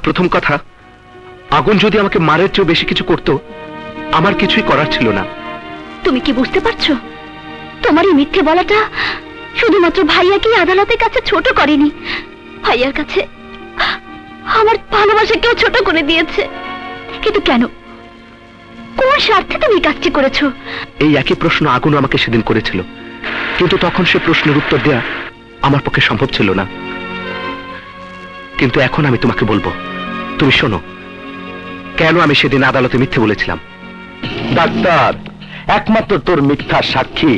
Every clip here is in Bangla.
প্রথম কথা, আগুন যদি আমাকে মারের চেয়ে বেশি কিছু করত, আমার কিছুই করার ছিল না। তুমি কি বুঝতে পারছো? তোমার এই মিথ্যে বলাটা শুধুমাত্র ভাইয়াকে আদালতের কাছে ছোট করেনি, ভাইয়ার কাছে আমার ভালোবাসাকেও ছোট করে দিয়েছে। কিন্তু কেন, কোন স্বার্থে তুমি কাজটি করেছো? এই একই প্রশ্ন আগুন আমাকে সেদিন করেছিল, কিন্তু তখন সে প্রশ্নের উত্তর দেয়া আমার পক্ষে সম্ভব ছিল না। কিন্তু এখন আমি তোমাকে বলবো, তুমি শোনো কেন আমি সেদিন আদালতে মিথ্যে বলেছিলাম। ডাক্তার, একমাত্র তোর মিথ্যা সাক্ষী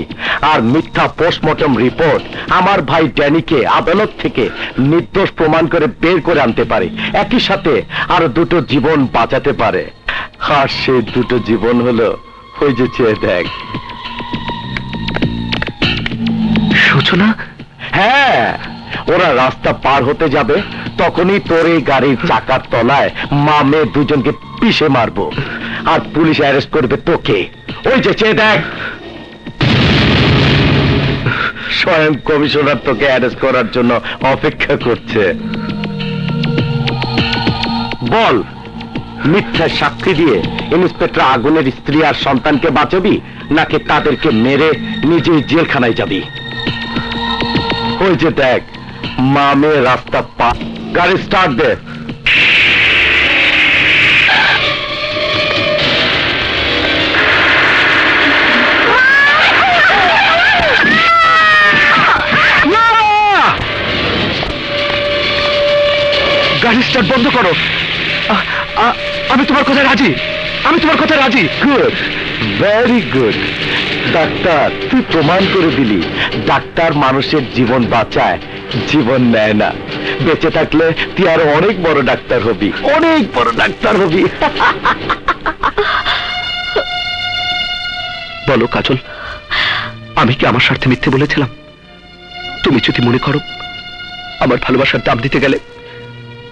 আর মিথ্যা পোস্টমর্টম রিপোর্ট আমার ভাই ড্যানিকে আদালত থেকে নির্দোষ প্রমাণ করে বের করে আনতে পারে, একই সাথে আরো দুটো জীবন বাঁচাতে পারে। আর সে দুটো জীবন হলো ওই যে চেয়ে দেখ। সূচনা? হ্যাঁ, ওরা রাস্তা পার হতে যাবে, তখনই তোর এই গাড়ির চাকার তলায় মা মেয়ে দুজনকে পিষে মারবো, আর পুলিশ অ্যারেস্ট করবে তোকে। ওই যে চেয়ে দেখ, স্বয়ং কমিশনার তোকে অ্যারেস্ট করার জন্য অপেক্ষা করছে। বল, মিথ্যা সাক্ষী দিয়ে ইন্সপেক্টর আগুনের স্ত্রী আর সন্তানকে বাঁচাবি, নাকি তাদেরকে মেরে নিজেই জেলখানায় যাবি? ওই যে দেখ, মা মেয়ে রাস্তা পা। গাড়ি স্টার্ট দে। গাড়ি স্টার্ট বন্ধ করো। আমি তোমার কথায় রাজি, আমি তোমার কথায় রাজি। Good, very good. ডাক্তার, তুই প্রমাণ করে দিলি ডাক্তার মানুষের জীবন বাঁচায়, জীবন নেয় না। বেঁচে থাকলে তুই আরো অনেক বড় ডাক্তার হবি, অনেক বড় ডাক্তার হবি। বলো কাজল, আমি কি আমার স্বার্থে মিথ্যে বলেছিলাম? তুমি যদি মনে করো আমার ভালোবাসার দাম দিতে গেলে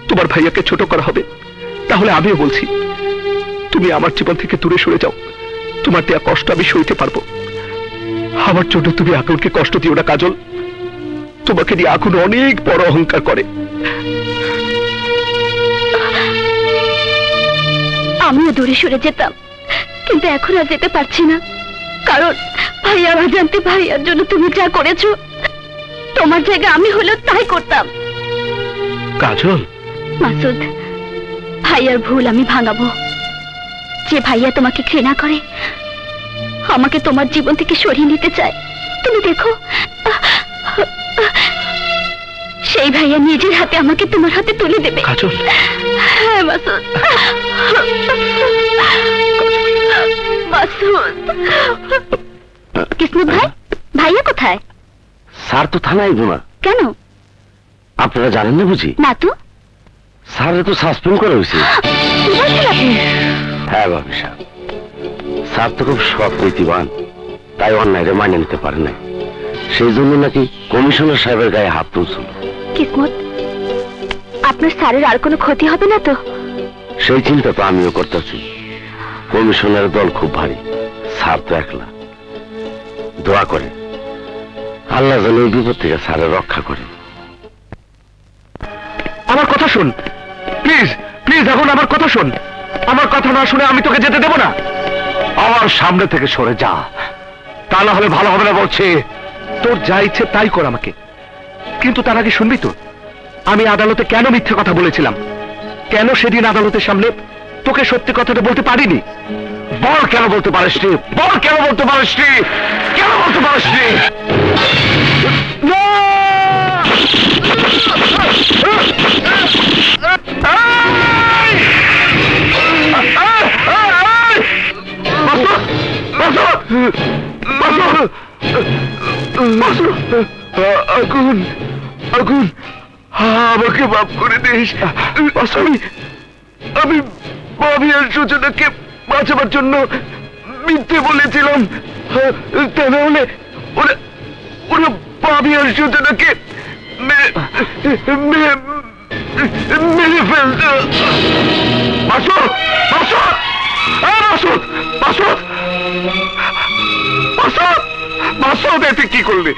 তোমার ভাইয়াকে ছোট করা হবে, তাহলে আমিও বলছি তুমি আমার জীবন থেকে দূরে সরে যাও। তোমার দেয়া কষ্ট আমি সইতে পারবো। আমার জন্য তুমি আগুনকে কষ্ট দিও না কাজল। তোমাকে নিয়ে আগুন অনেক বড় অহংকার করে। আমিও দূরে সরে যেতাম, কিন্তু এখন আর যেতে পারছি না, কারণ ভাইয়া জানতে ভাইয়ার জন্য তুমি যা করেছো, তোমার জায়গায় আমি হলেও তাই করতাম। কাজল, মাসুদ, ভাইয়ার ভুল আমি ভাঙাবো। যে ভাইয়া তোমাকে ঘৃণা করে, আমাকে তোমার জীবন থেকে সরিয়ে নিতে চায়, তুমি দেখো সেই ভাইয়া নিজের হাতে আমাকে তোমার হাতে তুলে দেবে। কাজল। হ্যাঁ মাসুদ, মাসুদ। কিসমত ভাই, ভাইয়া কোথায়? স্যার তো থানায় না। কেন? আপনারা জানেন না বুঝি? না তো। স্যারের তো সাসপেন্ড করা হয়েছে। কি বলছেন আপনি? হ্যাঁ ভাবি সাহেব, স্যার তো খুব সৎ নীতিবান, তাই অন্যায়রে মানে নিতে পারে না, সেই জন্য নাকি কমিশনার সাহেবের গায়ে হাত তুলছিল। কিসমত, আপনার স্যারের আর কোনো ক্ষতি হবে না তো? সেই চিন্তা তো আমিও করতেছি। কমিশনারের দল খুব ভারী, স্যার তো একলা। দোয়া করে আল্লাহ যেন এই বিপদ থেকে স্যারের রক্ষা করে। আমার কথা শোন প্লিজ, প্লিজ এখন আমার কথা শোন। আমার কথা না শুনে আমি তোকে যেতে দেব না। আমার সামনে থেকে সরে যা, তা না হলে ভালো হবে না বলছি। তোর যা ইচ্ছে তাই কর আমাকে, কিন্তু তার আগে শুনবি তো আমি আদালতে কেন মিথ্যে কথা বলেছিলাম, কেন সেদিন আদালতের সামনে তোকে সত্যি কথাটা বলতে পারিনি। বল কেন বলতে পারিসনি, বল কেন বলতে পারিসনি, কেন বলতে পারিসনি? আগুন, আগুন, আমাকে মাফ করে দিস। আমি ভাবি আর সূচনাকে বাঁচাবার জন্য মিথ্যে বলেছিলাম, তা না হলে ওরা ওরা ভাবি আর সূচনাকে মেরে ফেলত। মাসুদ, মাসুদ, মাসুদ, মাসুদ, মাসুদ, মাসুদ, এতে কি করলি?